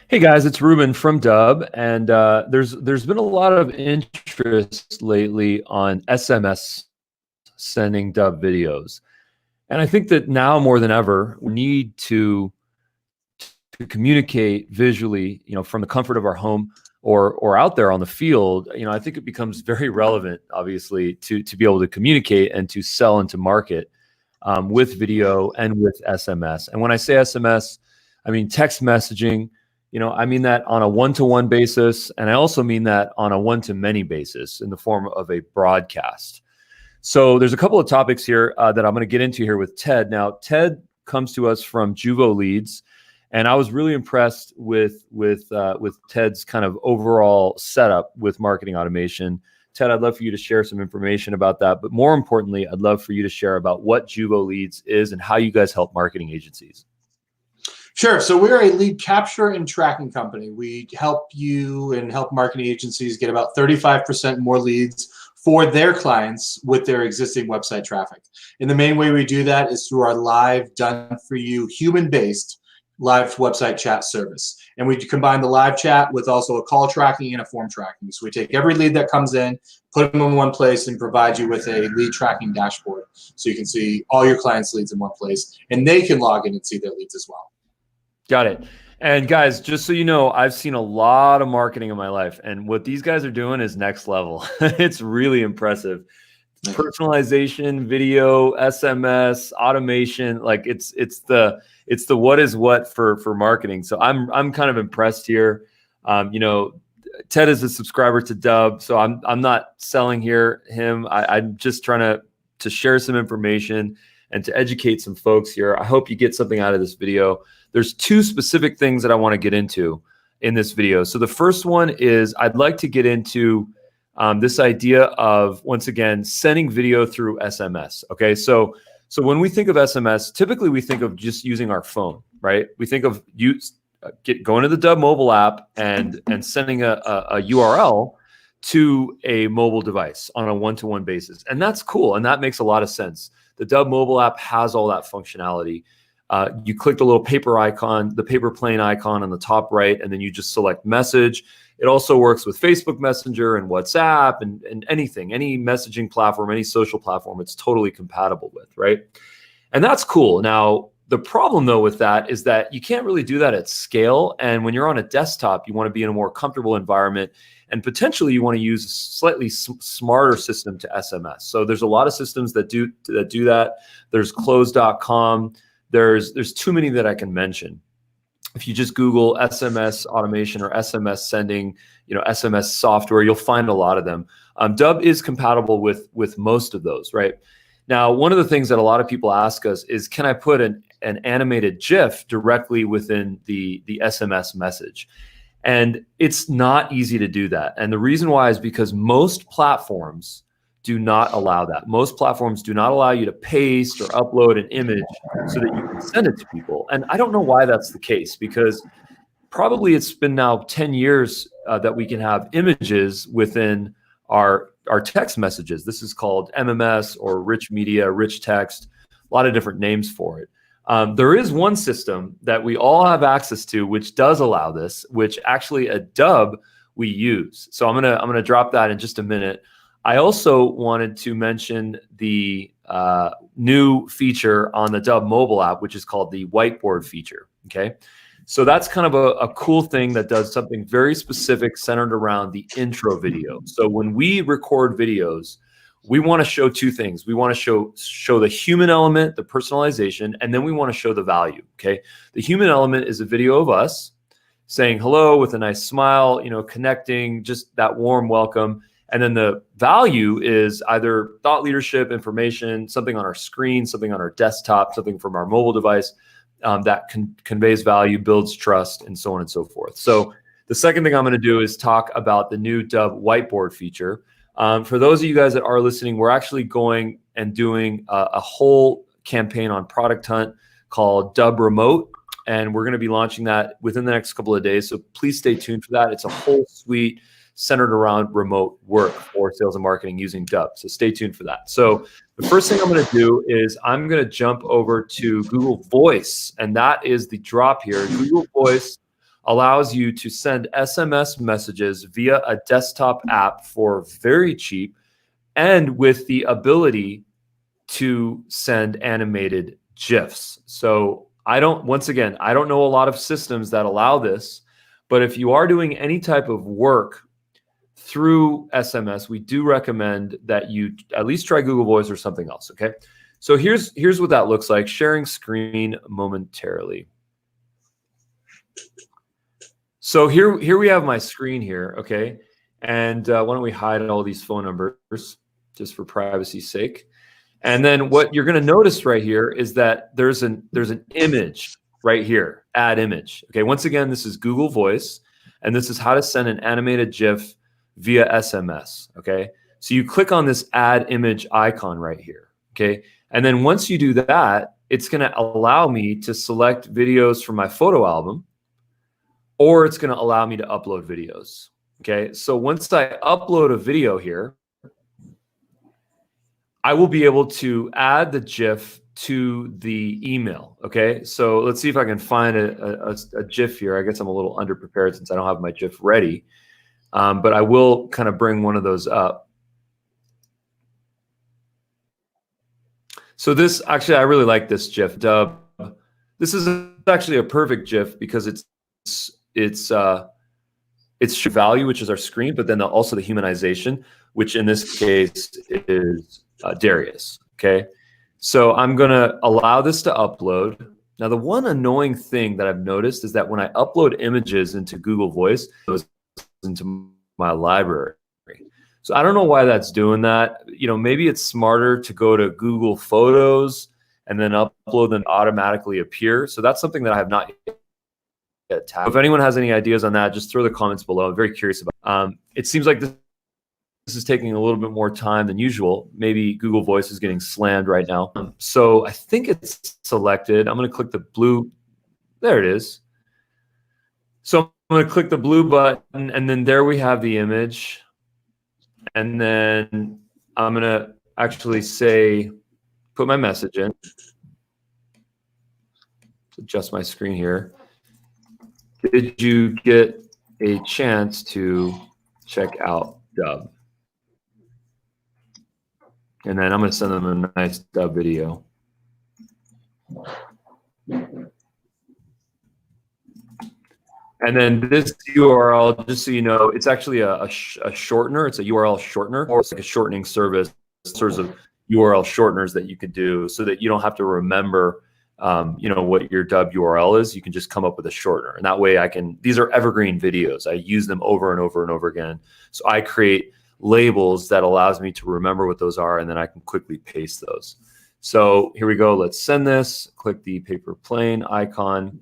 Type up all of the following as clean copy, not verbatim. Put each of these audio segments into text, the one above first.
Hey guys, it's Ruben from Dubb, and there's been a lot of interest lately on SMS sending Dubb videos, and I think that now more than ever we need to communicate visually, from the comfort of our home or out there on the field. I think it becomes very relevant, obviously, to be able to communicate and to sell and to market with video and with SMS. And when I say SMS, I mean text messaging. I mean that on a one-to-one basis, and I also mean that on a one-to-many basis in the form of a broadcast. So there's a couple of topics here that I'm going to get into here with Ted. Now, Ted comes to us from Juvo Leads, and I was really impressed with Ted's kind of overall setup with marketing automation. Ted, I'd love for you to share some information about that, but more importantly, I'd love for you to share about what Juvo Leads is and how you guys help marketing agencies. Sure. So we're a lead capture and tracking company. We help you and help marketing agencies get about 35% more leads for their clients with their existing website traffic. And the main way we do that is through our live, done for you, human-based live website chat service. And we combine the live chat with also a call tracking and a form tracking. So we take every lead that comes in, put them in one place, and provide you with a lead tracking dashboard. So you can see all your clients' leads in one place, and they can log in and see their leads as well. Got it. And guys, just so you know, I've seen a lot of marketing in my life, and what these guys are doing is next level. It's really impressive. Personalization, video, SMS, automation, like it's the what is what for marketing. So I'm kind of impressed here. Ted is a subscriber to Dubb, so I'm not selling him. I'm just trying to share some information and to educate some folks here. I hope you get something out of this video. There's two specific things that I want to get into in this video. So the first one is I'd like to get into this idea of, once again, sending video through SMS. Okay, so when we think of SMS, typically we think of just using our phone, right? We think of going to the Dubb mobile app and sending a URL to a mobile device on a one-to-one basis, and that's cool, and that makes a lot of sense. The Dubb mobile app has all that functionality. You click the little paper icon, the paper plane icon on the top right, and then you just select message. It also works with Facebook Messenger and WhatsApp and anything, any messaging platform, any social platform, it's totally compatible with, right? And that's cool. Now, the problem though with that is that you can't really do that at scale. And when you're on a desktop, you want to be in a more comfortable environment, and potentially you want to use a slightly smarter system to SMS. So there's a lot of systems that do that. There's close.com. There's too many that I can mention. If you just Google SMS automation or SMS sending, SMS software, you'll find a lot of them. Dubb is compatible with most of those, right? Now, one of the things that a lot of people ask us is, can I put an animated GIF directly within the SMS message? And it's not easy to do that. And the reason why is because most platforms do not allow that. Most platforms do not allow you to paste or upload an image so that you can send it to people. And I don't know why that's the case, because probably it's been now 10 years that we can have images within our text messages. This is called MMS or rich media, rich text, a lot of different names for it. There is one system that we all have access to, which does allow this, which actually at Dubb we use. So I'm gonna drop that in just a minute. I also wanted to mention the new feature on the Dubb mobile app, which is called the Whiteboard feature. Okay, so that's kind of a cool thing that does something very specific centered around the intro video. So when we record videos, we want to show two things. We want to show the human element, the personalization, and then we want to show the value. Okay, the human element is a video of us saying hello with a nice smile, connecting, just that warm welcome. And then the value is either thought leadership, information, something on our screen, something on our desktop, something from our mobile device that conveys value, builds trust, and so on and so forth. So the second thing I'm going to do is talk about the new Dubb Whiteboard feature. For those of you guys that are listening, we're actually going and doing a whole campaign on Product Hunt called Dubb Remote, and we're going to be launching that within the next couple of days. So please stay tuned for that. It's a whole suite centered around remote work for sales and marketing using Dubb. So stay tuned for that. So the first thing I'm going to do is I'm going to jump over to Google Voice, and that is the drop here. Google Voice allows you to send SMS messages via a desktop app for very cheap, and with the ability to send animated GIFs. So once again, I don't know a lot of systems that allow this, but if you are doing any type of work through SMS, we do recommend that you at least try Google Voice or something else, okay? So here's what that looks like, sharing screen momentarily. So here we have my screen here, okay? And why don't we hide all these phone numbers just for privacy's sake? And then what you're going to notice right here is that there's an image right here, add image. Okay, once again, this is Google Voice, and this is how to send an animated GIF via SMS. Okay, so you click on this add image icon right here. Okay, and then once you do that, it's going to allow me to select videos from my photo album, or it's going to allow me to upload videos. Okay, so once I upload a video here, I will be able to add the GIF to the email. Okay, so let's see if I can find a GIF here. I guess I'm a little underprepared since I don't have my GIF ready, but I will kind of bring one of those up. So this, actually, I really like this GIF, Dubb. This is actually a perfect GIF because it's value, which is our screen, but then also the humanization, which in this case is Darius. Okay, so I'm gonna allow this to upload. Now, the one annoying thing that I've noticed is that when I upload images into Google Voice, it goes into my library. So I don't know why that's doing that. You know, maybe it's smarter to go to Google Photos and then upload them automatically appear. So that's something that I have not yet tapped. If anyone has any ideas on that, just throw the comments below. I'm very curious about. It seems like this is taking a little bit more time than usual. Maybe Google Voice is getting slammed right now. So I think it's selected. I'm going to click the blue. There it is. So I'm going to click the blue button, and then there we have the image. And then I'm going to actually say, put my message in. Adjust my screen here. Did you get a chance to check out Dubb? And then I'm going to send them a nice Dubb video. And then this URL, just so you know, it's actually a shortener. It's a URL shortener, or it's like a shortening service, sorts of URL shorteners that you could do so that you don't have to remember, you know, what your Dubb URL is. You can just come up with a shortener. And that way these are evergreen videos. I use them over and over and over again. So I create labels that allows me to remember what those are, and then I can quickly paste those. So here we go. Let's send this. Click the paper plane icon.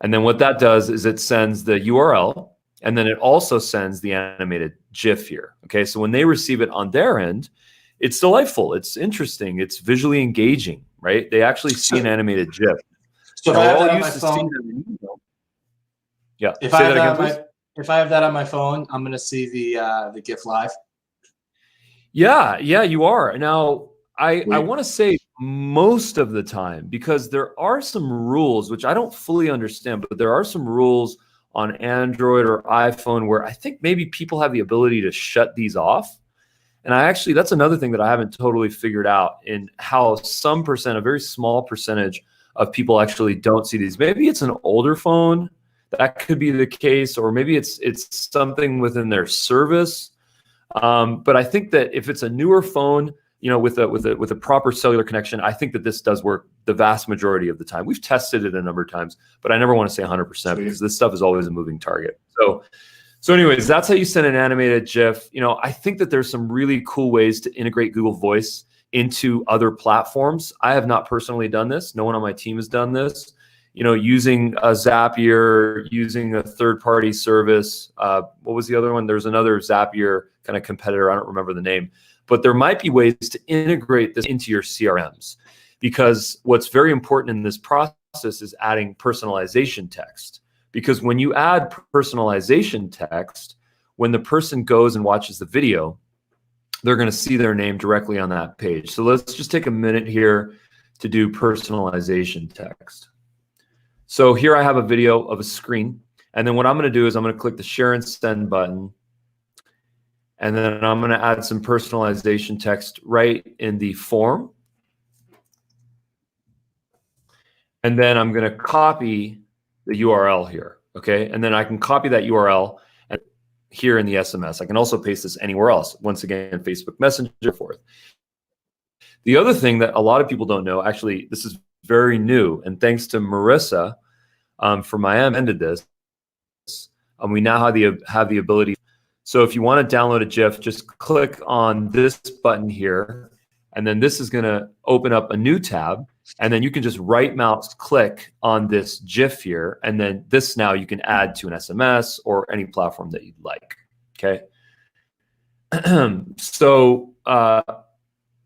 And then what that does is it sends the URL, and then it also sends the animated GIF here. Okay, so when they receive it on their end, it's delightful. It's interesting. It's visually engaging, right? They actually see an animated GIF. So if I have that on my phone, yeah. If I have that on my phone, I'm going to see the GIF live. Yeah, you are. Now, I want to say most of the time, because there are some rules which I don't fully understand, but there are some rules on Android or iPhone where I think maybe people have the ability to shut these off. And that's another thing that I haven't totally figured out, in how some percent, a very small percentage of people actually don't see these. Maybe it's an older phone, that could be the case, or maybe it's something within their service. But I think that if it's a newer phone, you know, with a proper cellular connection, I think that this does work the vast majority of the time. We've tested it a number of times, but I never want to say 100% because this stuff is always a moving target. So anyways, that's how you send an animated GIF. You know, I think that there's some really cool ways to integrate Google Voice into other platforms. I have not personally done this. No one on my team has done this. You know, using a Zapier, using a third-party service. What was the other one? There's another Zapier kind of competitor. I don't remember the name. But there might be ways to integrate this into your CRMs, because what's very important in this process is adding personalization text. Because when you add personalization text, when the person goes and watches the video, they're going to see their name directly on that page. So let's just take a minute here to do personalization text. So here I have a video of a screen, And then what I'm going to do is I'm going to click the share and send button. And then I'm going to add some personalization text right in the form. And then I'm going to copy the URL here. Okay. And then I can copy that URL here in the SMS. I can also paste this anywhere else. Once again, Facebook Messenger, forth. The other thing that a lot of people don't know, actually, this is very new. And thanks to Marissa from Miami, ended this. We now have the ability. So if you want to download a GIF, just click on this button here, and then this is going to open up a new tab, and then you can just right mouse click on this GIF here, and then this now you can add to an SMS or any platform that you'd like. Okay. So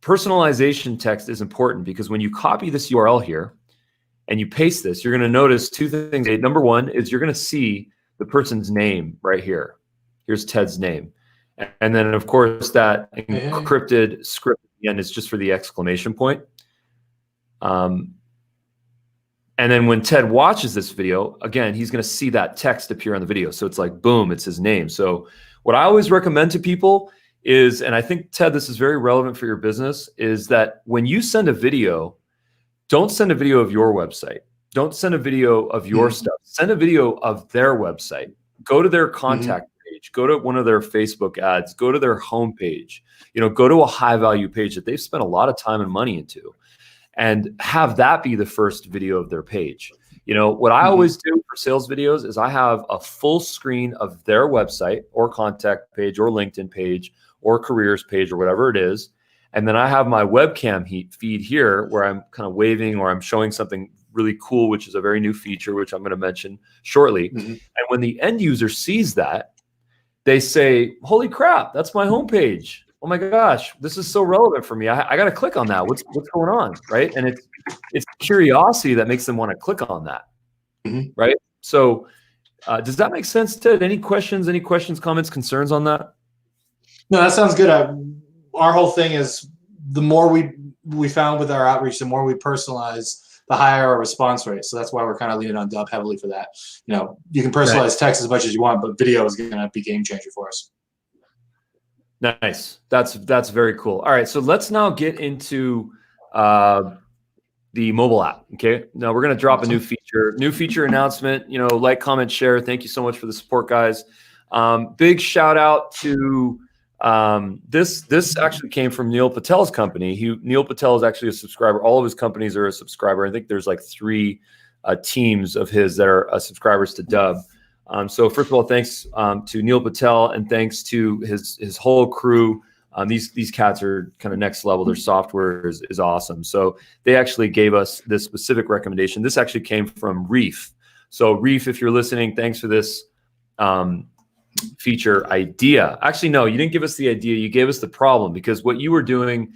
personalization text is important because when you copy this URL here and you paste this, you're going to notice two things. Number one is you're going to see the person's name right here. Here's Ted's name. And then, of course, that encrypted script at the end is just for the exclamation point. And then when Ted watches this video, again, he's going to see that text appear on the video. So it's like, boom, it's his name. So what I always recommend to people is, and I think, Ted, this is very relevant for your business, is that when you send a video, don't send a video of your website. Don't send a video of your stuff. Send a video of their website. Go to their contact page. Go to one of their Facebook ads. Go to their homepage. Go to a high-value page that they've spent a lot of time and money into, and have that be the first video of their page. What I always do for sales videos is I have a full screen of their website or contact page or LinkedIn page or careers page or whatever it is. And then I have my webcam feed here where I'm kind of waving or I'm showing something really cool, which is a very new feature, which I'm going to mention shortly. And when the end user sees that, they say, holy crap, that's my homepage. Oh my gosh, this is so relevant for me. I got to click on that. What's going on, right? And it's curiosity that makes them want to click on that, right? So does that make sense, Ted? Any questions, comments, concerns on that? No, that sounds good. Our whole thing is the more we found with our outreach, the more we personalize, the higher our response rate. So that's why we're kind of leaning on Dubb heavily for that. You can personalize text as much as you want, but video is going to be a game changer for us. Nice. That's very cool. All right, so let's now get into the mobile app. Okay. Now we're going to drop a new feature announcement. Like, comment, share. Thank you so much for the support, guys. Big shout out to this actually came from Neil Patel's company. Neil Patel is actually a subscriber. All of his companies are a subscriber. I think there's like 3 teams of his that are subscribers to Dubb. So first of all, thanks to Neil Patel, and thanks to his whole crew. These cats are kind of next level. Their software is awesome. So they actually gave us this specific recommendation. This actually came from Reef. So Reef, if you're listening, thanks for this feature idea. Actually, no, you didn't give us the idea. You gave us the problem, because what you were doing,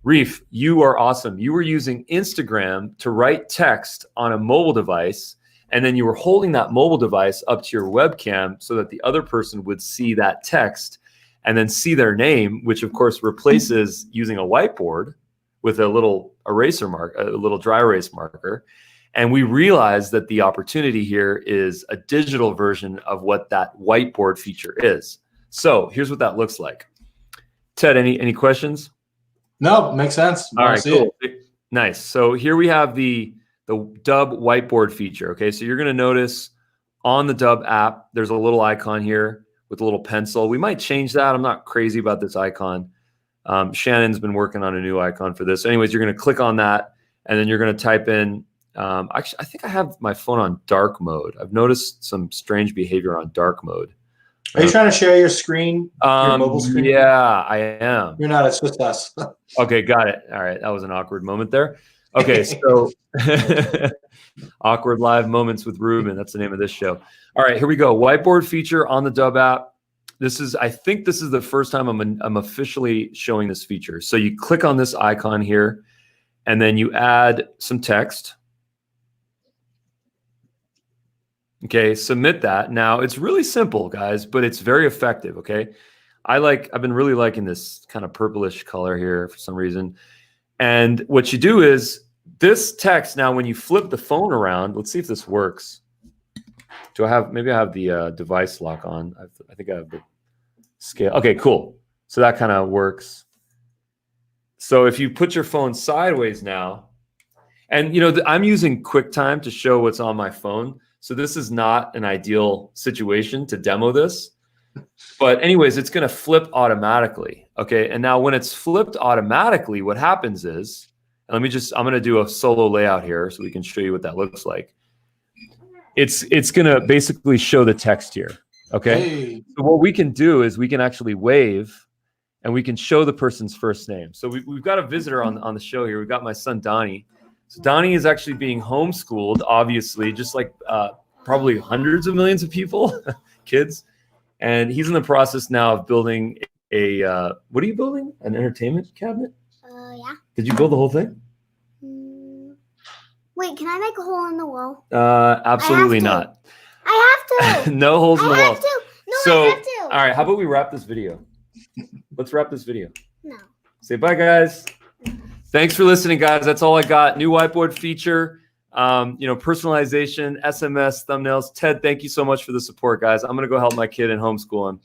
Reef, you are awesome. You were using Instagram to write text on a mobile device, and then you were holding that mobile device up to your webcam so that the other person would see that text and then see their name, which of course replaces using a whiteboard with a little eraser mark, a little dry erase marker. And we realized that the opportunity here is a digital version of what that whiteboard feature is. So here's what that looks like. Ted, any questions? No, makes sense. All right, cool. Nice. So here we have the Dubb whiteboard feature. Okay, so you're going to notice on the Dubb app, there's a little icon here with a little pencil. We might change that. I'm not crazy about this icon. Shannon's been working on a new icon for this. Anyways, you're going to click on that, and then you're going to type in, actually, I think I have my phone on dark mode. I've noticed some strange behavior on dark mode. Are you trying to share your screen, your mobile screen? Yeah, I am. You're not. It's just us. Okay, got it. All right, that was an awkward moment there. Okay, so awkward live moments with Ruben. That's the name of this show. All right, here we go. Whiteboard feature on the Dubb app. I think this is the first time I'm officially showing this feature. So you click on this icon here, and then you add some text. Okay, submit that. Now it's really simple, guys, but it's very effective. Okay, I've been really liking this kind of purplish color here for some reason. And what you do is this text, now when you flip the phone around, let's see if this works. Do I have, maybe I have the device lock on. I think I have the scale. Okay, cool. So that kind of works. So if you put your phone sideways now, and you know, I'm using QuickTime to show what's on my phone. So this is not an ideal situation to demo this. But anyways, it's going to flip automatically. Okay. And now when it's flipped automatically, what happens is, and I'm going to do a solo layout here so we can show you what that looks like. It's going to basically show the text here. Okay. Hey. So what we can do is we can actually wave and we can show the person's first name. So we've got a visitor on the show here. We've got my son, Donnie. So Donnie is actually being homeschooled, obviously, just like probably hundreds of millions of people, kids. And he's in the process now of building a, what are you building? An entertainment cabinet? Yeah. Did you build the whole thing? Wait, can I make a hole in the wall? Absolutely not. I have to. No holes in the I wall. have to. No, So, I have to. all right, how about we wrap this video? Let's wrap this video. No. Say bye, guys. Thanks for listening, guys. That's all I got. New whiteboard feature, you know, personalization, SMS, thumbnails. Ted, thank you so much for the support, guys. I'm going to go help my kid in homeschooling.